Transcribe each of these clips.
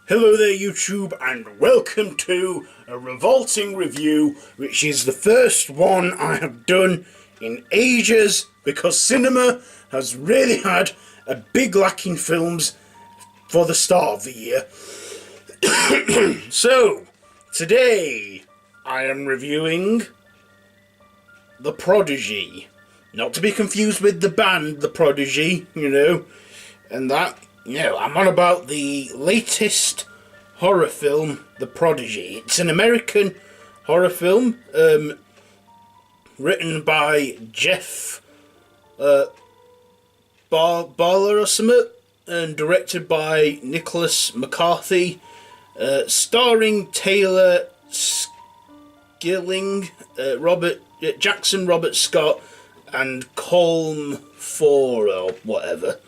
Hello there YouTube, and welcome to a Revolting review, which is the first one I have done in ages because cinema has really had a big lack in films for the start of the year. So, today I am reviewing The Prodigy. Not to be confused with the band The Prodigy, and that. I'm on about the latest horror film, The Prodigy. It's an American horror film, written by Jeff Barler or something, and directed by Nicholas McCarthy, starring Taylor Schilling, Jackson Robert Scott, and Colm Ford or whatever.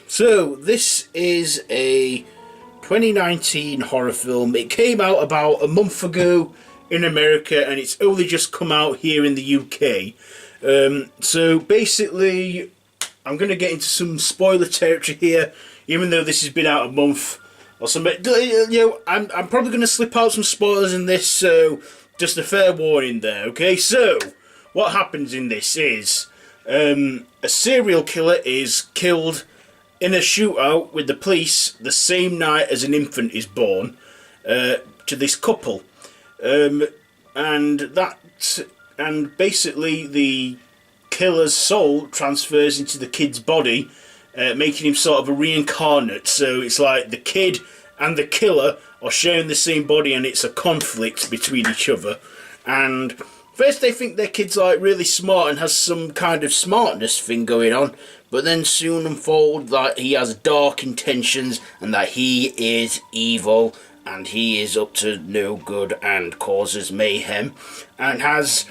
So this is a 2019 horror film. It came out about a month ago in America, and it's only just come out here in the UK. So basically, I'm going to get into some spoiler territory here, even though this has been out a month or something. I'm probably going to slip out some spoilers in this, so just a fair warning there. Okay, so what happens in this is a serial killer is killed in a shootout with the police the same night as an infant is born to this couple, and basically the killer's soul transfers into the kid's body, making him sort of a reincarnate. So it's like the kid and the killer are sharing the same body, and it's a conflict between each other. And first they think their kid's like really smart and has some kind of smartness thing going on, but then soon unfold that he has dark intentions and that he is evil and he is up to no good and causes mayhem and has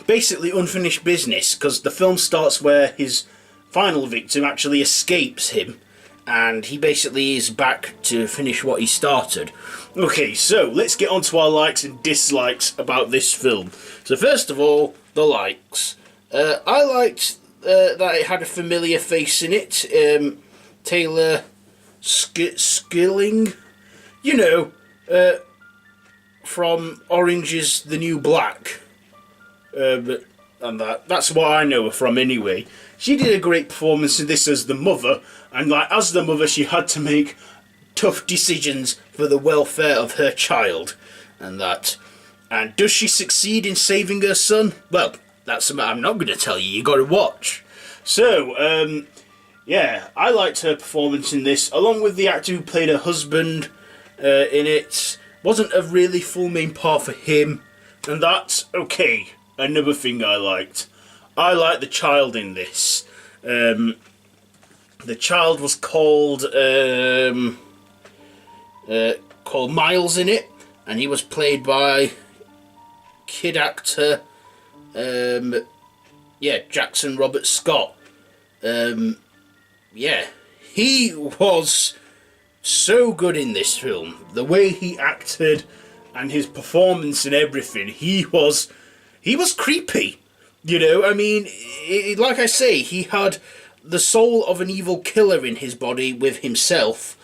basically unfinished business, because the film starts where his final victim actually escapes him and he basically is back to finish what he started. Okay, so let's get on to our likes and dislikes about this film. So first of all, the likes. I liked that it had a familiar face in it. Taylor Schilling, from Orange is the New Black. And that's what I know her from anyway. She did a great performance in this as the mother, and as the mother she had to make tough decisions for the welfare of her child, and that. And does she succeed in saving her son? Well, that's something I'm not going to tell you. You got to watch. So, I liked her performance in this, along with the actor who played her husband in it. Wasn't a really full main part for him, and that's okay. Another thing I liked the child in this. The child was called Miles in it, and he was played by kid actor Jackson Robert Scott. He was so good in this film. The way he acted and his performance and everything, he was creepy. Like I say, he had the soul of an evil killer in his body with himself,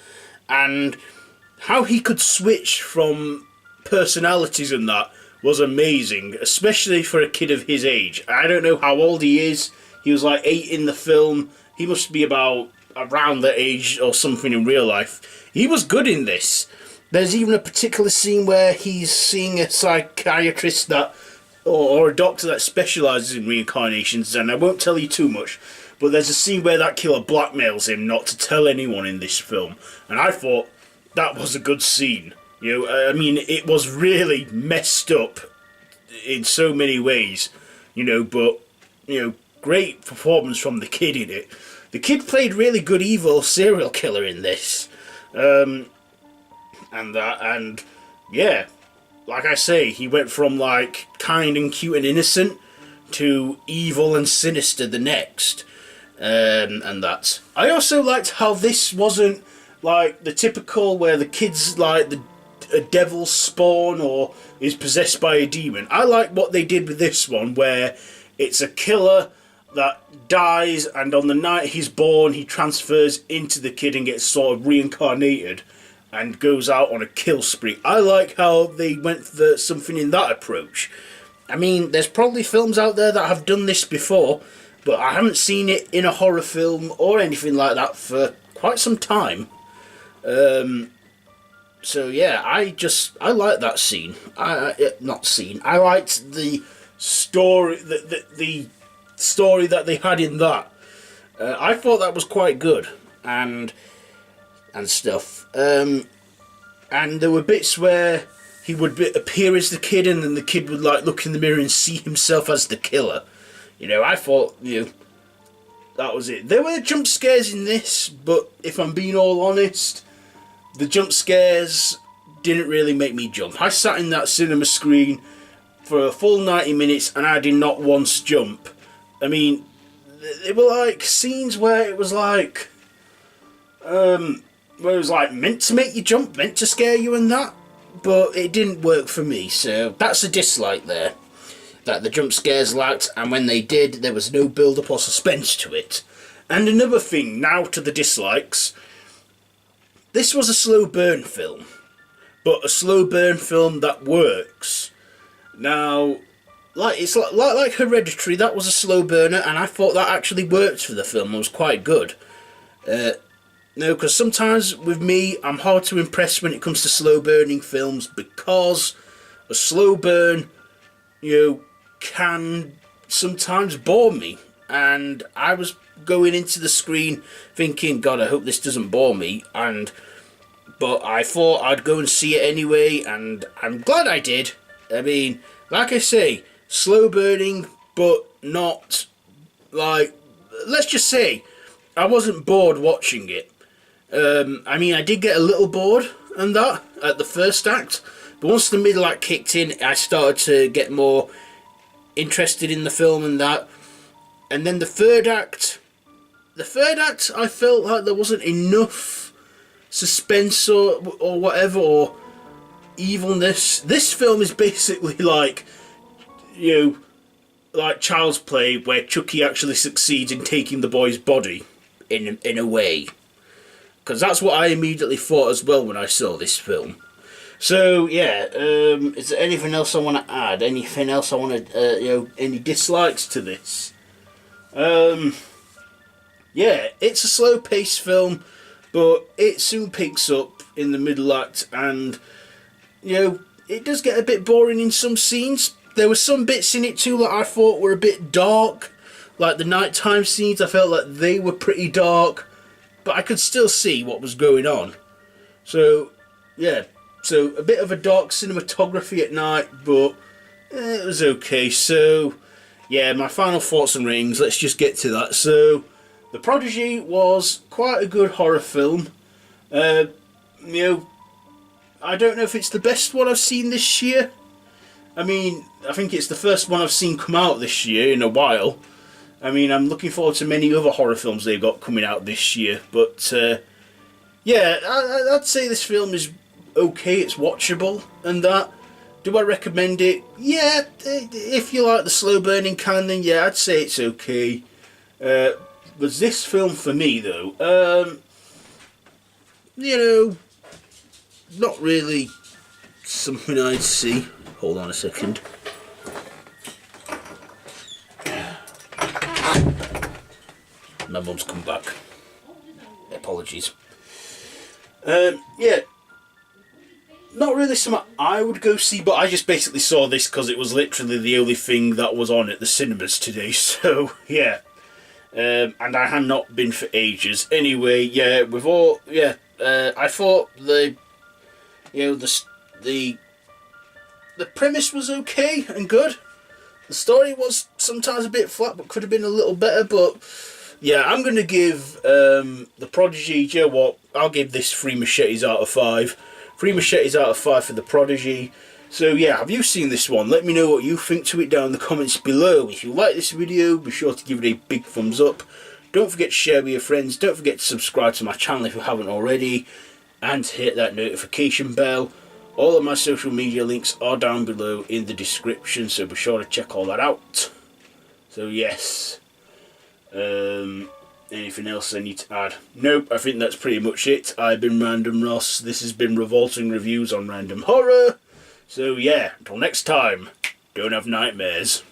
and how he could switch from personalities and that was amazing, especially for a kid of his age. I don't know how old he is. He was like 8 in the film. He must be about around that age or something in real life. He was good in this. There's even a particular scene where he's seeing a psychiatrist or a doctor that specialises in reincarnations, and I won't tell you too much, but there's a scene where that killer blackmails him not to tell anyone in this film, and I thought that was a good scene. It was really messed up in so many ways, but great performance from the kid in it. The kid played really good evil serial killer in this, like I say, he went from kind and cute and innocent to evil and sinister the next, and that. I also liked how this wasn't like the typical where the kid's like a devil's spawn or is possessed by a demon. I like what they did with this one, where it's a killer that dies, and on the night he's born, he transfers into the kid and gets sort of reincarnated and goes out on a kill spree. I like how they went for something in that approach. I mean, there's probably films out there that have done this before, but I haven't seen it in a horror film or anything like that for quite some time. So yeah, I like that scene. I liked the story, the story that they had in that. I thought that was quite good and stuff. And there were bits where he would appear as the kid, and then the kid would like look in the mirror and see himself as the killer. You know, I thought, you know, that was it. There were jump scares in this, but if I'm being all honest, the jump scares didn't really make me jump. I sat in that cinema screen for a full 90 minutes and I did not once jump. I mean, they were like scenes where it was like, meant to make you jump, meant to scare you and that, but it didn't work for me, so that's a dislike there. That the jump scares lacked, and when they did, there was no build-up or suspense to it. And another thing, now to the dislikes. This was a slow burn film, but a slow burn film that works. Now, like Hereditary, that was a slow burner, and I thought that actually worked for the film. It was quite good. No, because sometimes with me, I'm hard to impress when it comes to slow burning films, because a slow burn, you know, can sometimes bore me. And I was going into the screen thinking, God, I hope this doesn't bore me. But I thought I'd go and see it anyway, and I'm glad I did. I mean, like I say, slow burning, but not like, let's just say, I wasn't bored watching it. I mean, I did get a little bored and that at the first act, but once the middle act kicked in, I started to get more interested in the film and that. And then the third act, I felt like there wasn't enough suspense or whatever, or evilness. This film is basically like, you know, like Child's Play, where Chucky actually succeeds in taking the boy's body in a way. Because that's what I immediately thought as well when I saw this film. So yeah, is there anything else I want to add? Anything else I want to, any dislikes to this? Yeah, it's a slow-paced film, but it soon picks up in the middle act, and it does get a bit boring in some scenes. There were some bits in it too that I thought were a bit dark, like the nighttime scenes. I felt like they were pretty dark, but I could still see what was going on. So yeah, so a bit of a dark cinematography at night, but it was okay. So yeah, my final thoughts and ratings, let's just get to that. So The Prodigy was quite a good horror film. I don't know if it's the best one I've seen this year. I mean, I think it's the first one I've seen come out this year in a while. I mean, I'm looking forward to many other horror films they've got coming out this year. But, yeah, I'd say this film is okay, it's watchable and that. Do I recommend it? Yeah, if you like the slow burning kind, then yeah, I'd say it's okay. Was this film for me, though? Not really something I'd see. Hold on a second. My mum's come back. Apologies. Yeah. Not really something I would go see, but I just basically saw this because it was literally the only thing that was on at the cinemas today. So, yeah. And I had not been for ages. Anyway, yeah, I thought the premise was okay and good. The story was sometimes a bit flat, but could have been a little better. But yeah, I'm going to give The Prodigy, you know what, I'll give this 3 machetes out of 5. 3 machetes out of 5 for The Prodigy. So yeah, have you seen this one? Let me know what you think to it down in the comments below. If you like this video, be sure to give it a big thumbs up. Don't forget to share with your friends. Don't forget to subscribe to my channel if you haven't already. And hit that notification bell. All of my social media links are down below in the description, so be sure to check all that out. So yes. Anything else I need to add? Nope, I think that's pretty much it. I've been Random Ross. This has been Revolting Reviews on Random Horror. So yeah, until next time, don't have nightmares.